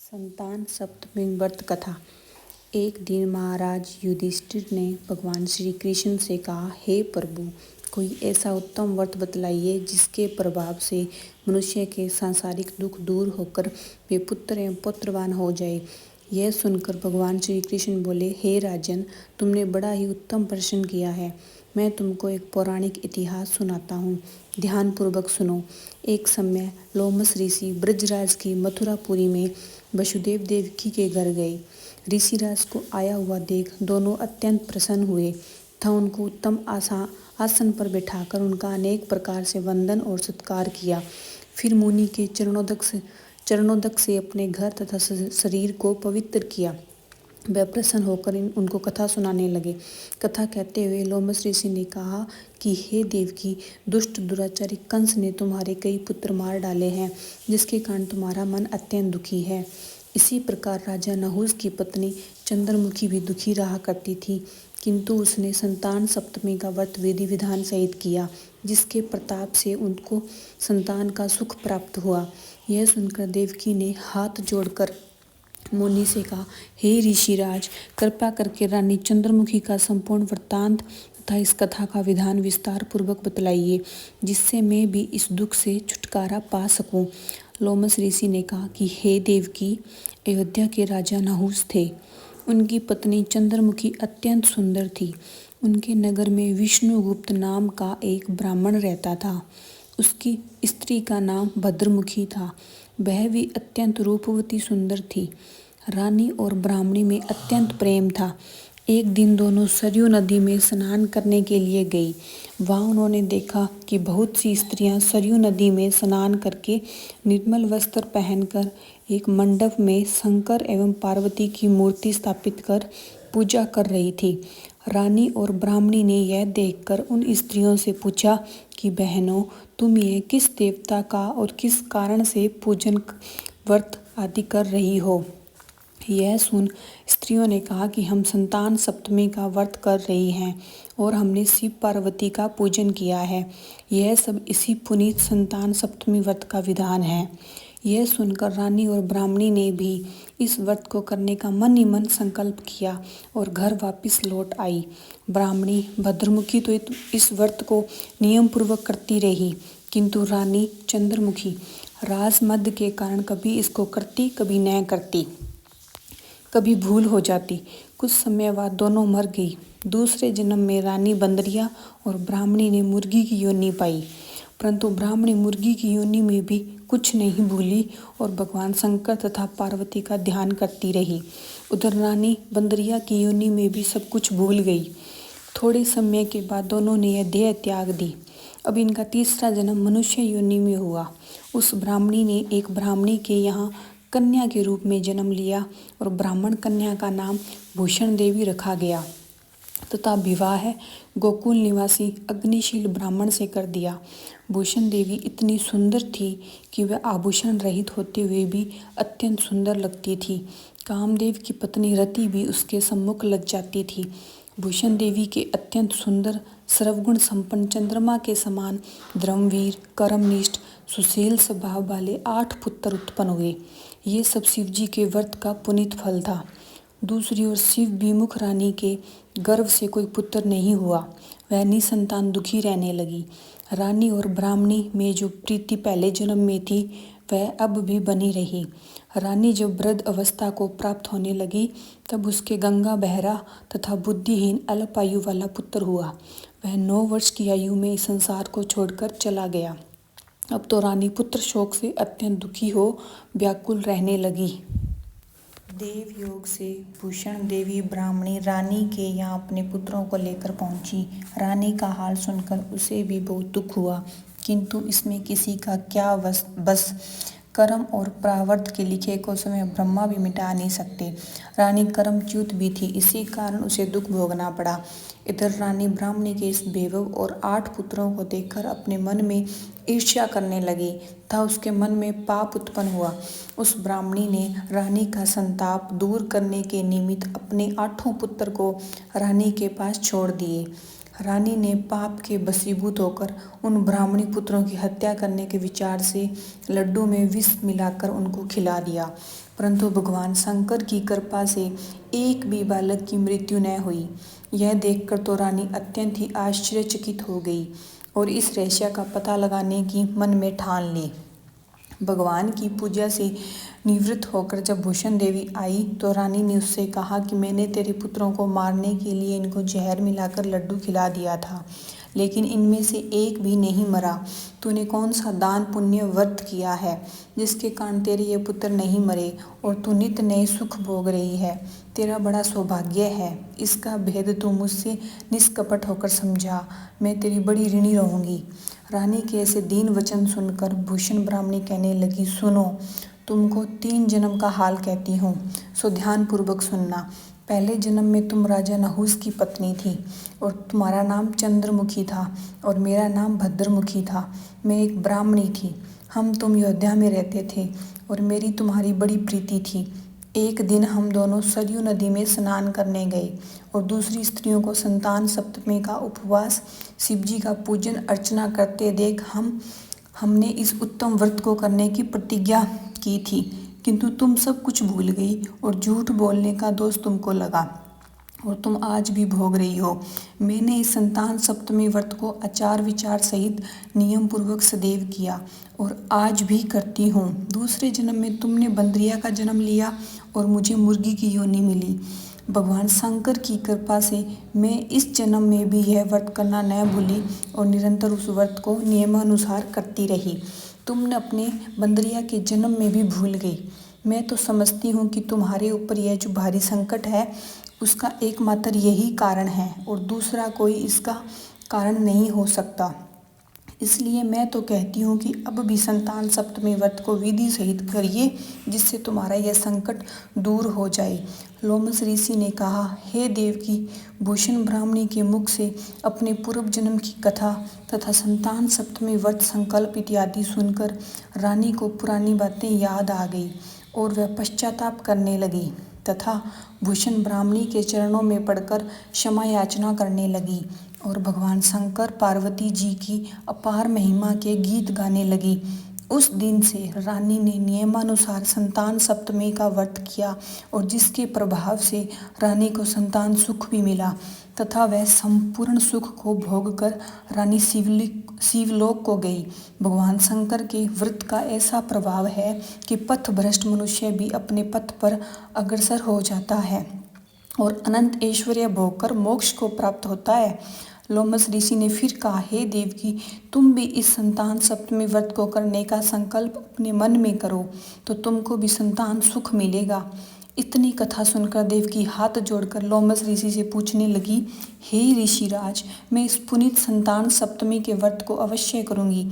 संतान सप्तमी व्रत कथा। एक दिन महाराज युधिष्ठिर ने भगवान श्री कृष्ण से कहा, हे प्रभु, कोई ऐसा उत्तम व्रत बतलाइए जिसके प्रभाव से मनुष्य के सांसारिक दुख दूर होकर वे पुत्र एवं पुत्रवान हो जाए। यह सुनकर भगवान श्री कृष्ण बोले, हे राजन, तुमने बड़ा ही उत्तम प्रश्न किया है। मैं तुमको एक पौराणिक इतिहास सुनाता हूँ, ध्यानपूर्वक सुनो। एक समय लोमस ऋषि ब्रजराज की मथुरापुरी में वसुदेव देवकी के घर गए। ऋषिराज को आया हुआ देख दोनों अत्यंत प्रसन्न हुए तथा उनको उत्तम आसन पर बैठाकर उनका अनेक प्रकार से वंदन और सत्कार किया। फिर मुनि के चरणोदक से अपने घर तथा शरीर को पवित्र किया। वह प्रसन्न होकर उनको कथा सुनाने लगे। कथा कहते हुए लोमस ऋषि ने कहा कि हे देवकी, दुष्ट दुराचारी कंस ने तुम्हारे कई पुत्र मार डाले हैं, जिसके कारण तुम्हारा मन अत्यंत दुखी है। इसी प्रकार राजा नहुस की पत्नी चंद्रमुखी भी दुखी रहा करती थी, किंतु उसने संतान सप्तमी का व्रत विधि विधान सहित किया, जिसके प्रताप से उनको संतान का सुख प्राप्त हुआ। यह सुनकर देवकी ने हाथ जोड़कर मुनि से कहा, हे ऋषिराज, कृपा करके रानी चंद्रमुखी का संपूर्ण वृत्तांत तथा इस कथा का विधान विस्तार पूर्वक बतलाइए, जिससे मैं भी इस दुख से छुटकारा पा सकूं। लोमस ऋषि ने कहा कि हे देवकी, अयोध्या के राजा नहुस थे। उनकी पत्नी चंद्रमुखी अत्यंत सुंदर थी। उनके नगर में विष्णुगुप्त नाम का एक ब्राह्मण रहता था। उसकी स्त्री का नाम भद्रमुखी था। वह भी अत्यंत रूपवती सुंदर थी। रानी और ब्राह्मणी में अत्यंत प्रेम था। एक दिन दोनों सरयू नदी में स्नान करने के लिए गई। वहां उन्होंने देखा कि बहुत सी स्त्रियां सरयू नदी में स्नान करके निर्मल वस्त्र पहनकर एक मंडप में शंकर एवं पार्वती की मूर्ति स्थापित कर पूजा कर रही थी। रानी और ब्राह्मणी ने यह देखकर उन स्त्रियों से पूछा कि बहनों, तुम यह किस देवता का और किस कारण से पूजन व्रत आदि कर रही हो। यह सुन स्त्रियों ने कहा कि हम संतान सप्तमी का व्रत कर रही हैं और हमने शिव पार्वती का पूजन किया है। यह सब इसी पुनीत संतान सप्तमी व्रत का विधान है। यह सुनकर रानी और ब्राह्मणी ने भी इस व्रत को करने का मन ही मन संकल्प किया और घर वापस लौट आई। ब्राह्मणी भद्रमुखी तो इस व्रत को नियम पूर्वक करती रही, किंतु रानी चंद्रमुखी राजमद के कारण कभी इसको करती, कभी न करती, कभी भूल हो जाती। कुछ समय बाद दोनों मर गई। दूसरे जन्म में रानी बंदरिया और ब्राह्मणी ने मुर्गी की योनि पाई, परंतु ब्राह्मणी मुर्गी की योनि में भी कुछ नहीं भूली और भगवान शंकर तथा पार्वती का ध्यान करती रही। उधर रानी बंदरिया की योनि में भी सब कुछ भूल गई। थोड़े समय के बाद दोनों ने यह देह त्याग दी। अब इनका तीसरा जन्म मनुष्य योनि में हुआ। उस ब्राह्मणी ने एक ब्राह्मणी के यहाँ कन्या के रूप में जन्म लिया और ब्राह्मण कन्या का नाम भूषण देवी रखा गया तथा विवाह गोकुल निवासी अग्निशील ब्राह्मण से कर दिया। भूषण देवी इतनी सुंदर थी कि वह आभूषण रहित होते हुए भी अत्यंत सुंदर लगती थी। कामदेव की पत्नी रति भी उसके सम्मुख लग जाती थी। भूषण देवी के अत्यंत सुंदर सर्वगुण संपन्न चंद्रमा के समान धर्मवीर, कर्मनिष्ठ, सुशील स्वभाव वाले 8 पुत्र उत्पन्न हुए। ये सब शिवजी के व्रत का पुनीत फल था। दूसरी ओर शिव विमुख रानी के गर्भ से कोई पुत्र नहीं हुआ। वह निसंतान दुखी रहने लगी। रानी और ब्राह्मणी में जो प्रीति पहले जन्म में थी, वह अब भी बनी रही। रानी जब वृद्ध अवस्था को प्राप्त होने लगी, तब उसके गंगा बहरा तथा बुद्धिहीन अल्प आयु वाला पुत्र हुआ। वह 9 वर्ष की आयु में इस संसार को छोड़कर चला गया। अब तो रानी पुत्र शोक से अत्यंत दुखी हो व्याकुल रहने लगी। देव योग से भूषण देवी ब्राह्मणी रानी के यहाँ अपने पुत्रों को लेकर पहुंची। रानी का हाल सुनकर उसे भी बहुत दुख हुआ, किंतु इसमें किसी का क्या बस। कर्म और प्रारब्ध के लिखे को स्वयं ब्रह्मा भी मिटा नहीं सकते। रानी कर्मच्युत भी थी, इसी कारण उसे दुख भोगना पड़ा। इधर रानी ब्राह्मणी के इस वैभव और 8 पुत्रों को देखकर अपने मन में ईर्ष्या करने लगी तथा उसके मन में पाप उत्पन्न हुआ। उस ब्राह्मणी ने रानी का संताप दूर करने के निमित्त अपने 8 पुत्र को रानी के पास छोड़ दिए। रानी ने पाप के वशीभूत होकर उन ब्राह्मणी पुत्रों की हत्या करने के विचार से लड्डू में विष मिलाकर उनको खिला दिया, परंतु भगवान शंकर की कृपा से एक भी बालक की मृत्यु न हुई। यह देखकर तो रानी अत्यंत ही आश्चर्यचकित हो गई और इस रहस्य का पता लगाने की मन में ठान ली। भगवान की पूजा से निवृत्त होकर जब भूषण देवी आई तो रानी ने उससे कहा कि मैंने तेरे पुत्रों को मारने के लिए इनको जहर मिलाकर लड्डू खिला दिया था, लेकिन इनमें से एक भी नहीं मरा। तूने कौन सा दान पुण्य व्रत किया है जिसके कारण तेरे ये पुत्र नहीं मरे और तू नित्य नए सुख भोग रही है? तेरा बड़ा सौभाग्य है। इसका भेद तू मुझसे निष्कपट होकर समझा। मैं तेरी बड़ी ऋणी रहूंगी। रानी के ऐसे दीन वचन सुनकर भूषण ब्राह्मणी कहने लगी, सुनो, तुमको 3 जन्म का हाल कहती हूँ, सो ध्यानपूर्वक सुनना। पहले जन्म में तुम राजा नहुस की पत्नी थी और तुम्हारा नाम चंद्रमुखी था और मेरा नाम भद्रमुखी था। मैं एक ब्राह्मणी थी। तुम अयोध्या में रहते थे और मेरी तुम्हारी बड़ी प्रीति थी। एक दिन हम दोनों सरयू नदी में स्नान करने गए और दूसरी स्त्रियों को संतान सप्तमी का उपवास, शिवजी का पूजन अर्चना करते देख हमने इस उत्तम व्रत को करने की प्रतिज्ञा की थी, किंतु तुम सब कुछ भूल गई और झूठ बोलने का दोष तुमको लगा और तुम आज भी भोग रही हो। मैंने इस संतान सप्तमी व्रत को आचार विचार सहित नियम पूर्वक सदैव किया और आज भी करती हूँ। दूसरे जन्म में तुमने बंदरिया का जन्म लिया और मुझे मुर्गी की योनि मिली। भगवान शंकर की कृपा से मैं इस जन्म में भी यह व्रत करना न भूली और निरंतर उस व्रत को नियमानुसार करती रही। तुमने अपने बंदरिया के जन्म में भी भूल गई। मैं तो समझती हूँ कि तुम्हारे ऊपर यह जो भारी संकट है उसका एकमात्र यही कारण है और दूसरा कोई इसका कारण नहीं हो सकता। इसलिए मैं तो कहती हूँ कि अब भी संतान सप्तमी व्रत को विधि सहित करिए, जिससे तुम्हारा यह संकट दूर हो जाए। लोमस ऋषि ने कहा, हे देवकी, भूषण ब्राह्मणी के मुख से अपने पूर्व जन्म की कथा तथा संतान सप्तमी व्रत संकल्प इत्यादि सुनकर रानी को पुरानी बातें याद आ गई और वह पश्चाताप करने लगी तथा भूषण ब्राह्मणी के चरणों में पड़कर क्षमा याचना करने लगी और भगवान शंकर पार्वती जी की अपार महिमा के गीत गाने लगी। उस दिन से रानी ने नियमानुसार संतान सप्तमी का व्रत किया और जिसके प्रभाव से रानी को संतान सुख भी मिला तथा वह संपूर्ण सुख को भोग कर रानी शिवलोक को गई। भगवान शंकर के व्रत का ऐसा प्रभाव है कि पथभ्रष्ट मनुष्य भी अपने पथ पर अग्रसर हो जाता है और अनंत ऐश्वर्य भोग कर मोक्ष को प्राप्त होता है। लोमस ऋषि ने फिर कहा, हे देवकी, तुम भी इस संतान सप्तमी व्रत को करने का संकल्प अपने मन में करो तो तुमको भी संतान सुख मिलेगा। इतनी कथा सुनकर देवकी हाथ जोड़कर लोमस ऋषि से पूछने लगी, हे ऋषिराज, मैं इस पुनीत संतान सप्तमी के व्रत को अवश्य करूंगी।